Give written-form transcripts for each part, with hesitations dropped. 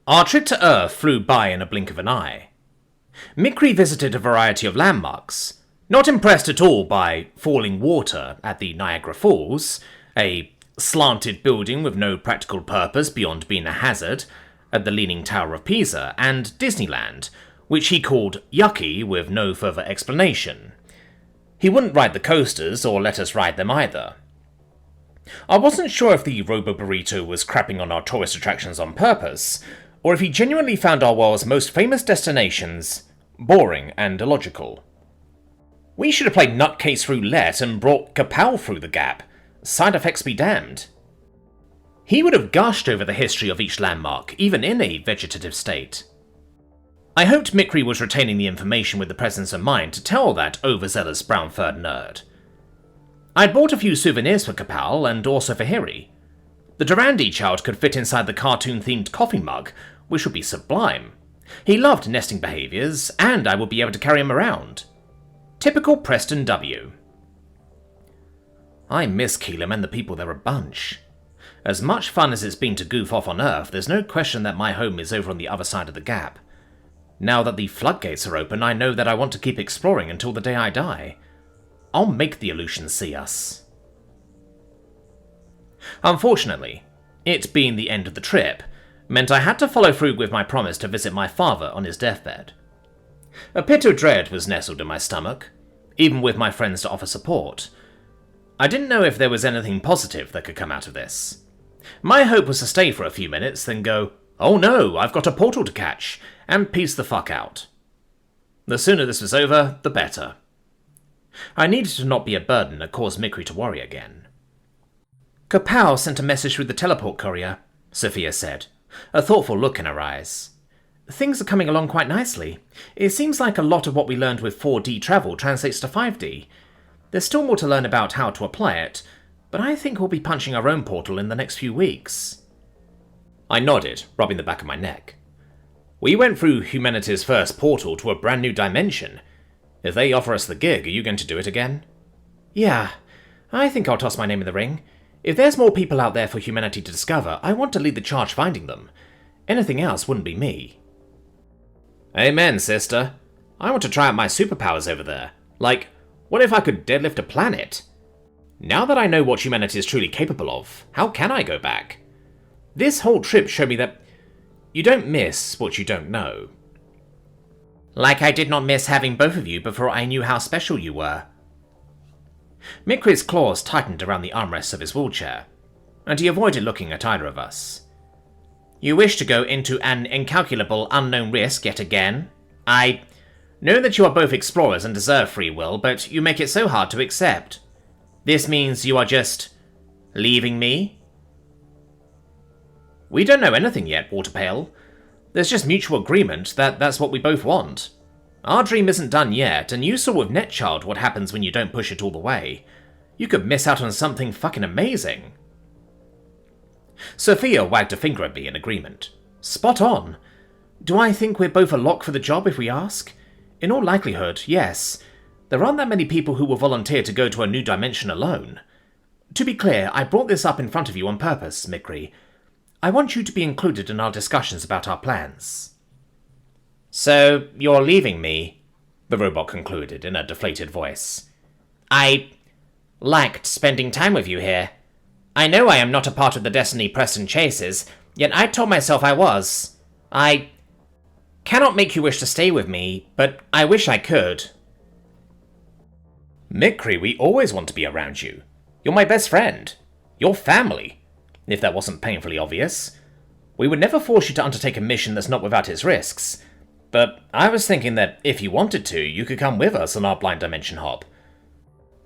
Our trip to Earth flew by in a blink of an eye. Mikri visited a variety of landmarks, not impressed at all by falling water at the Niagara Falls, a slanted building with no practical purpose beyond being a hazard at the Leaning Tower of Pisa, and Disneyland, which he called yucky with no further explanation. He wouldn't ride the coasters or let us ride them either. I wasn't sure if the Robo-Burrito was crapping on our tourist attractions on purpose, or if he genuinely found our world's most famous destinations boring and illogical. We should have played Nutcase Roulette and brought Kapow through the gap. Side effects be damned. He would have gushed over the history of each landmark, even in a vegetative state. I hoped Mikri was retaining the information with the presence of mind to tell that overzealous brown-furred nerd. I'd bought a few souvenirs for Kapow and also for Hiri. The Durandi child could fit inside the cartoon-themed coffee mug, which would be sublime. He loved nesting behaviours, and I would be able to carry him around. Typical Preston W. I miss Keelam and the people there a bunch. As much fun as it's been to goof off on Earth, there's no question that my home is over on the other side of the gap. Now that the floodgates are open, I know that I want to keep exploring until the day I die. I'll make the Aleutians see us. Unfortunately, it being the end of the trip, meant I had to follow through with my promise to visit my father on his deathbed. A pit of dread was nestled in my stomach, even with my friends to offer support. I didn't know if there was anything positive that could come out of this. My hope was to stay for a few minutes, then go, "Oh no, I've got a portal to catch," and peace the fuck out. The sooner this was over, the better. I needed to not be a burden that caused Mikri to worry again. Kapow sent a message through the teleport courier, Sophia said, a thoughtful look in her eyes. Things are coming along quite nicely. It seems like a lot of what we learned with 4D travel translates to 5D. There's still more to learn about how to apply it, but I think we'll be punching our own portal in the next few weeks. I nodded, rubbing the back of my neck. We went through humanity's first portal to a brand new dimension. If they offer us the gig, are you going to do it again? Yeah, I think I'll toss my name in the ring. If there's more people out there for humanity to discover, I want to lead the charge finding them. Anything else wouldn't be me. Amen, sister. I want to try out my superpowers over there. Like, what if I could deadlift a planet? Now that I know what humanity is truly capable of, how can I go back? This whole trip showed me that you don't miss what you don't know. Like I did not miss having both of you before I knew how special you were. Mikri's claws tightened around the armrests of his wheelchair, and he avoided looking at either of us. You wish to go into an incalculable unknown risk yet again? I know that you are both explorers and deserve free will, but you make it so hard to accept. This means you are just leaving me? We don't know anything yet, Waterpale. There's just mutual agreement that that's what we both want. Our dream isn't done yet, and you saw with Netchild what happens when you don't push it all the way. You could miss out on something fucking amazing. Sophia wagged a finger at me in agreement. Spot on. Do I think we're both a lock for the job if we ask? In all likelihood, yes. There aren't that many people who will volunteer to go to a new dimension alone. To be clear, I brought this up in front of you on purpose, Mikri. I want you to be included in our discussions about our plans. So, you're leaving me, the robot concluded in a deflated voice. I liked spending time with you here. I know I am not a part of the destiny Preston chases, yet I told myself I was. I cannot make you wish to stay with me, but I wish I could. Mikri, we always want to be around you. You're my best friend. You're family. If that wasn't painfully obvious. We would never force you to undertake a mission that's not without its risks. But I was thinking that if you wanted to, you could come with us on our blind dimension hop.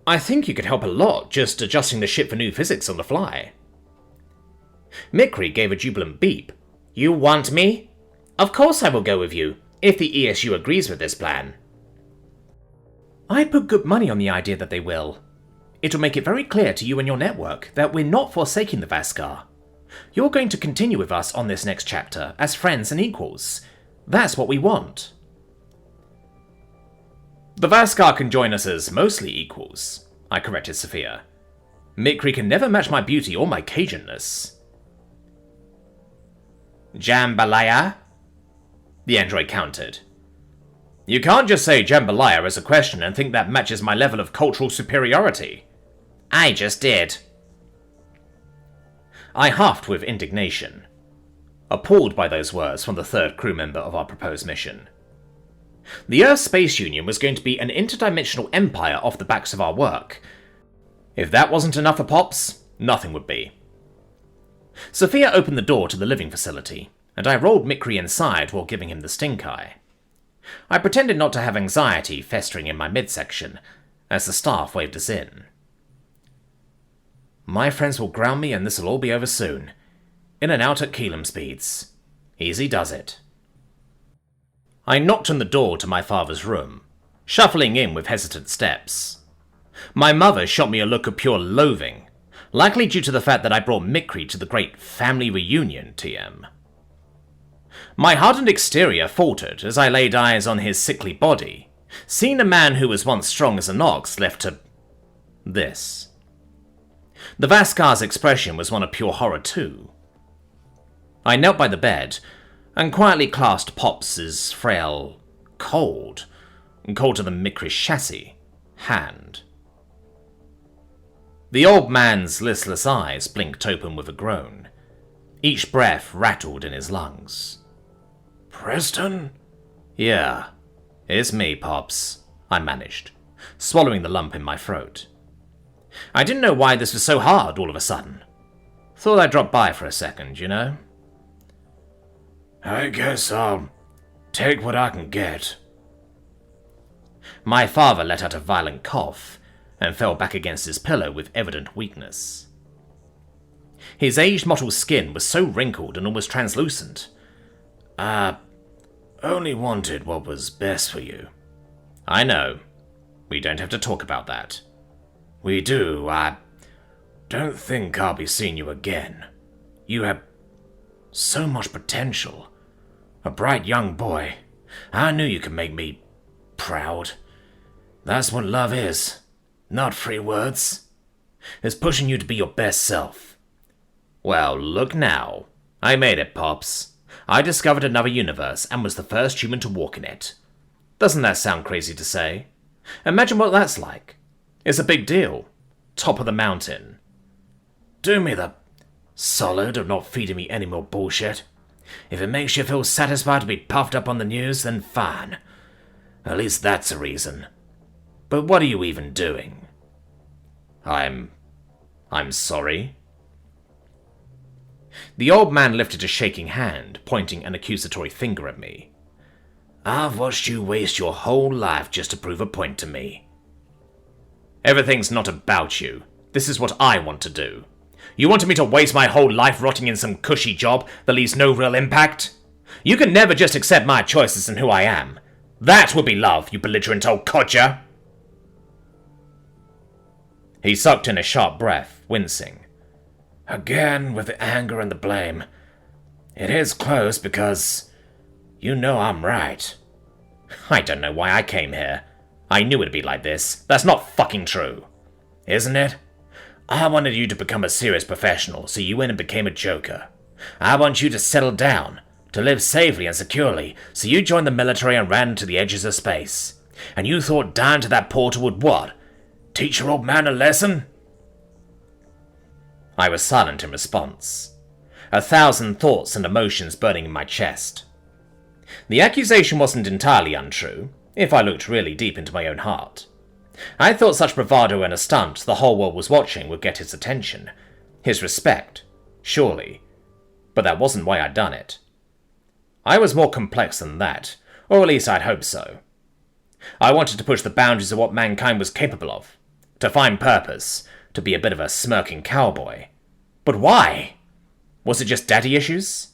I think you could help a lot just adjusting the ship for new physics on the fly. Mikri gave a jubilant beep. You want me? Of course I will go with you, if the ESU agrees with this plan. I'd put good money on the idea that they will. It'll make it very clear to you and your network that we're not forsaking the Vaskar. You're going to continue with us on this next chapter as friends and equals. That's what we want. The Vaskar can join us as mostly equals, I corrected Sophia. Mikri can never match my beauty or my Cajunness. Jambalaya? The android countered. You can't just say jambalaya as a question and think that matches my level of cultural superiority. I just did. I huffed with indignation, appalled by those words from the third crew member of our proposed mission. The Earth Space Union was going to be an interdimensional empire off the backs of our work. If that wasn't enough for Pops, nothing would be. Sophia opened the door to the living facility, and I rolled Mikri inside while giving him the stink eye. I pretended not to have anxiety festering in my midsection as the staff waved us in. My friends will ground me and this'll all be over soon. In and out at Keelam speeds. Easy does it. I knocked on the door to my father's room, shuffling in with hesitant steps. My mother shot me a look of pure loathing, likely due to the fact that I brought Mikri to the great family reunion, TM. My hardened exterior faltered as I laid eyes on his sickly body, seeing a man who was once strong as an ox left to this. The Vascar's expression was one of pure horror too. I knelt by the bed and quietly clasped Pops's frail, cold, colder than Mikri's chassis, hand. The old man's listless eyes blinked open with a groan. Each breath rattled in his lungs. Preston? Yeah, it's me, Pops, I managed, swallowing the lump in my throat. I didn't know why this was so hard all of a sudden. Thought I'd drop by for a second, you know? I guess I'll take what I can get. My father let out a violent cough and fell back against his pillow with evident weakness. His aged mottled skin was so wrinkled and almost translucent. I only wanted what was best for you. I know. We don't have to talk about that. We do. I don't think I'll be seeing you again. You have so much potential. A bright young boy. I knew you could make me proud. That's what love is. Not free words. It's pushing you to be your best self. Well, look now. I made it, Pops. I discovered another universe and was the first human to walk in it. Doesn't that sound crazy to say? Imagine what that's like. It's a big deal. Top of the mountain. Do me the solid of not feeding me any more bullshit. If it makes you feel satisfied to be puffed up on the news, then fine. At least that's a reason. But what are you even doing? I'm sorry. The old man lifted a shaking hand, pointing an accusatory finger at me. I've watched you waste your whole life just to prove a point to me. Everything's not about you. This is what I want to do. You wanted me to waste my whole life rotting in some cushy job that leaves no real impact? You can never just accept my choices and who I am. That would be love, you belligerent old codger. He sucked in a sharp breath, wincing. Again with the anger and the blame. It is close because you know I'm right. I don't know why I came here. I knew it'd be like this. That's not fucking true. Isn't it? I wanted you to become a serious professional, so you went and became a joker. I want you to settle down, to live safely and securely, so you joined the military and ran to the edges of space. And you thought dying to that portal would what? Teach your old man a lesson? I was silent in response, 1,000 thoughts and emotions burning in my chest. The accusation wasn't entirely untrue, if I looked really deep into my own heart. I thought such bravado and a stunt the whole world was watching would get his attention, his respect, surely. But that wasn't why I'd done it. I was more complex than that, or at least I'd hoped so. I wanted to push the boundaries of what mankind was capable of, to find purpose, to be a bit of a smirking cowboy. But why? Was it just daddy issues?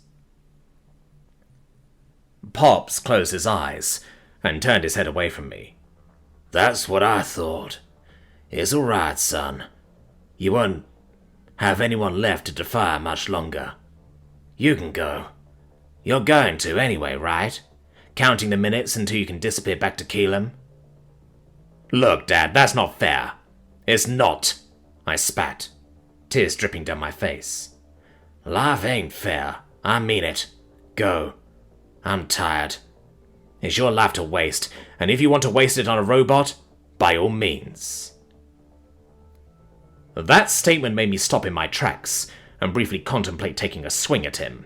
Pops closed his eyes and turned his head away from me. That's what I thought. It's all right, son. You won't have anyone left to defy much longer. You can go. You're going to anyway, right? Counting the minutes until you can disappear back to Keelam? Look, Dad, that's not fair. It's not. I spat, tears dripping down my face. Life ain't fair. I mean it. Go. I'm tired. It's your life to waste, and if you want to waste it on a robot, by all means. That statement made me stop in my tracks and briefly contemplate taking a swing at him.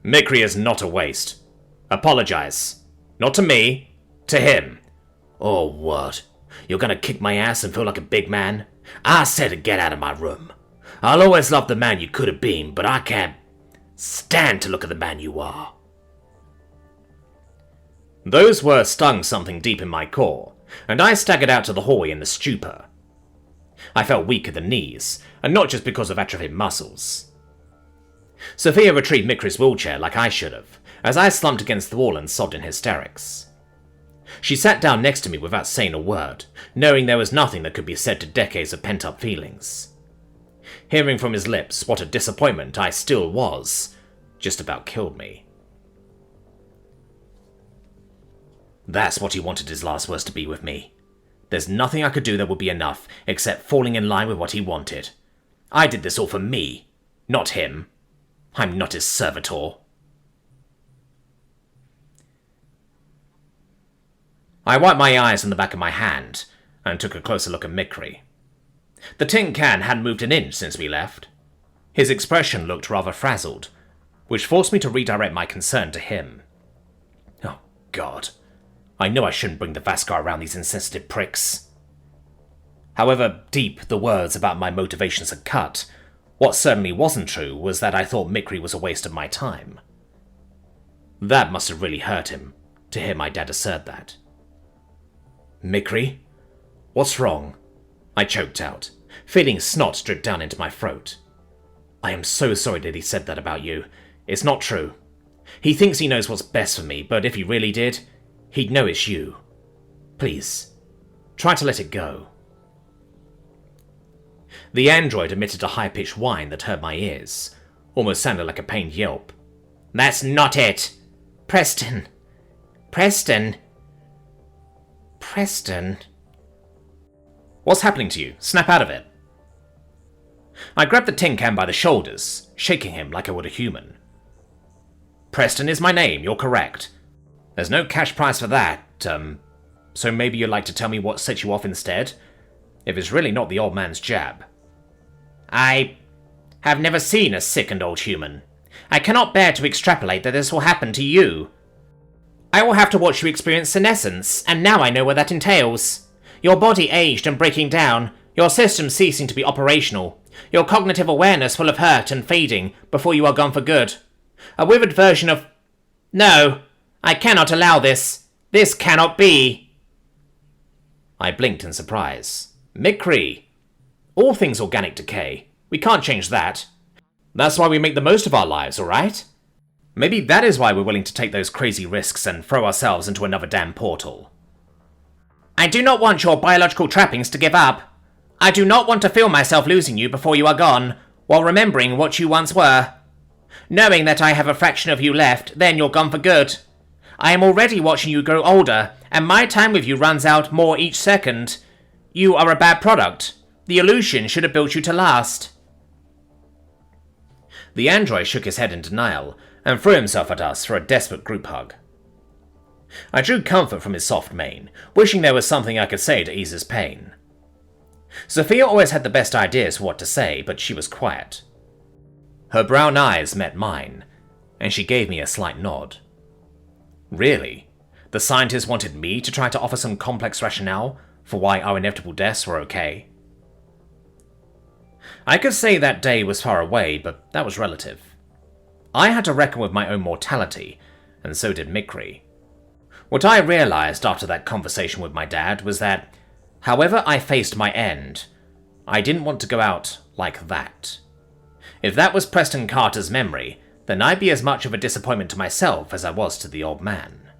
Mikri is not a waste. Apologize. Not to me, to him. Or what? You're gonna kick my ass and feel like a big man? I said to get out of my room. I'll always love the man you could have been, but I can't stand to look at the man you are. Those words stung something deep in my core, and I staggered out to the hallway in a stupor. I felt weak at the knees, and not just because of atrophied muscles. Sophia retrieved Mikri's wheelchair like I should have, as I slumped against the wall and sobbed in hysterics. She sat down next to me without saying a word, knowing there was nothing that could be said to decades of pent-up feelings. Hearing from his lips what a disappointment I still was, just about killed me. That's what he wanted his last words to be with me. There's nothing I could do that would be enough, except falling in line with what he wanted. I did this all for me, not him. I'm not his servitor. I wiped my eyes on the back of my hand, and took a closer look at Mikri. The tin can hadn't moved an inch since we left. His expression looked rather frazzled, which forced me to redirect my concern to him. Oh, God. I know I shouldn't bring the Vaskar around these insensitive pricks. However deep the words about my motivations had cut, what certainly wasn't true was that I thought Mikri was a waste of my time. That must have really hurt him, to hear my dad assert that. Mikri? What's wrong? I choked out, feeling snot drip down into my throat. I am so sorry that he said that about you. It's not true. He thinks he knows what's best for me, but if he really did, he'd know it's you. Please, try to let it go. The android emitted a high-pitched whine that hurt my ears, almost sounded like a pained yelp. That's not it! Preston! Preston! Preston! What's happening to you? Snap out of it. I grabbed the tin can by the shoulders, shaking him like I would a human. Preston is my name, you're correct. There's no cash prize for that, so maybe you'd like to tell me what set you off instead? If it's really not the old man's jab. I have never seen a sickened old human. I cannot bear to extrapolate that this will happen to you. I will have to watch you experience senescence, and now I know what that entails. Your body aged and breaking down, your system ceasing to be operational, your cognitive awareness full of hurt and fading before you are gone for good. A withered version of... No, I cannot allow this. This cannot be. I blinked in surprise. Mikri! All things organic decay. We can't change that. That's why we make the most of our lives, alright? Maybe that is why we're willing to take those crazy risks and throw ourselves into another damn portal. I do not want your biological trappings to give up. I do not want to feel myself losing you before you are gone, while remembering what you once were. Knowing that I have a fraction of you left, then you're gone for good. I am already watching you grow older, and my time with you runs out more each second. You are a bad product. The illusion should have built you to last. The android shook his head in denial, and threw himself at us for a desperate group hug. I drew comfort from his soft mane, wishing there was something I could say to ease his pain. Sophia always had the best ideas for what to say, but she was quiet. Her brown eyes met mine, and she gave me a slight nod. Really? The scientist wanted me to try to offer some complex rationale for why our inevitable deaths were okay? I could say that day was far away, but that was relative. I had to reckon with my own mortality, and so did Mikri. What I realized after that conversation with my dad was that, however I faced my end, I didn't want to go out like that. If that was Preston Carter's memory, then I'd be as much of a disappointment to myself as I was to the old man.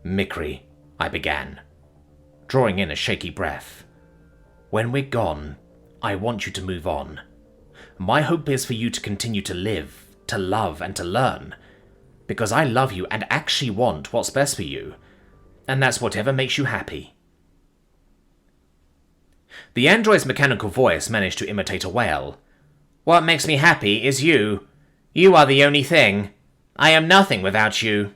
Mikri, I began, drawing in a shaky breath. When we're gone, I want you to move on. My hope is for you to continue to live, to love, and to learn. Because I love you and actually want what's best for you. And that's whatever makes you happy. The android's mechanical voice managed to imitate a wail. What makes me happy is you. You are the only thing. I am nothing without you.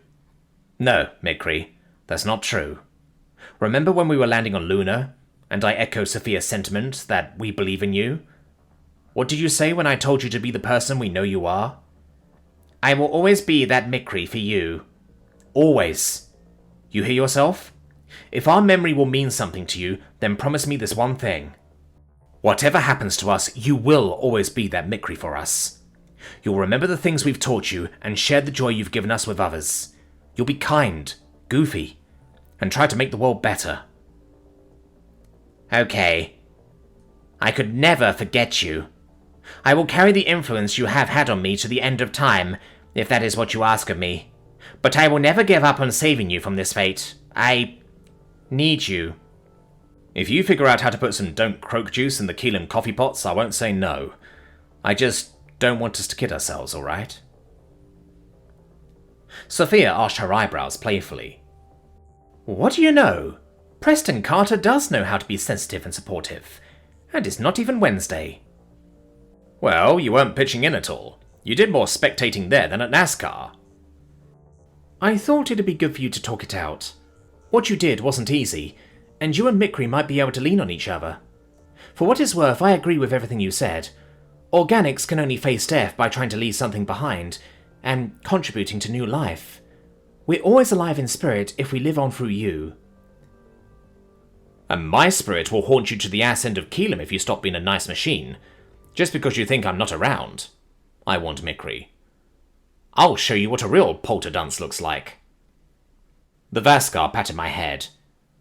No, Mikri, that's not true. Remember when we were landing on Luna, and I echo Sophia's sentiment that we believe in you? What did you say when I told you to be the person we know you are? I will always be that Mikri for you. Always. You hear yourself? If our memory will mean something to you, then promise me this one thing. Whatever happens to us, you will always be that Mikri for us. You'll remember the things we've taught you and share the joy you've given us with others. You'll be kind, goofy, and try to make the world better. Okay. I could never forget you. I will carry the influence you have had on me to the end of time, if that is what you ask of me. But I will never give up on saving you from this fate. I need you. If you figure out how to put some Don't Croak juice in the Keelan coffee pots, I won't say no. I just don't want us to kid ourselves, alright? Sophia arched her eyebrows playfully. What do you know? Preston Carter does know how to be sensitive and supportive. And it's not even Wednesday. Well, you weren't pitching in at all. You did more spectating there than at NASCAR. I thought it'd be good for you to talk it out. What you did wasn't easy, and you and Mikri might be able to lean on each other. For what it's worth, I agree with everything you said. Organics can only face death by trying to leave something behind, and contributing to new life. We're always alive in spirit if we live on through you. And my spirit will haunt you to the ass end of Keelan if you stop being a nice machine, just because you think I'm not around, I warned Mikri. I'll show you what a real polterdunce looks like. The Vaskar patted my head.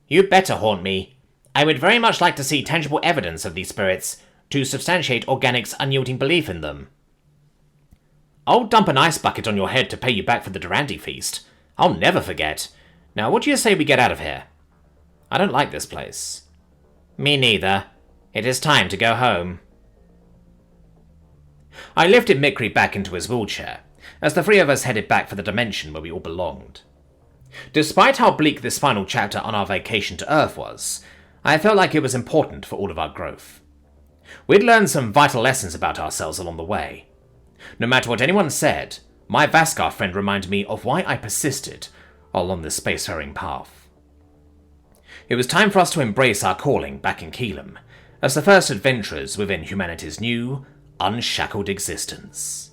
You'd better haunt me. I would very much like to see tangible evidence of these spirits to substantiate Organic's unyielding belief in them. I'll dump an ice bucket on your head to pay you back for the Durandi feast. I'll never forget. Now, what do you say we get out of here? I don't like this place. Me neither. It is time to go home. I lifted Mikri back into his wheelchair, as the three of us headed back for the dimension where we all belonged. Despite how bleak this final chapter on our vacation to Earth was, I felt like it was important for all of our growth. We'd learned some vital lessons about ourselves along the way. No matter what anyone said, my Vaskar friend reminded me of why I persisted along this spacefaring path. It was time for us to embrace our calling back in Keelan, as the first adventurers within humanity's new, unshackled existence.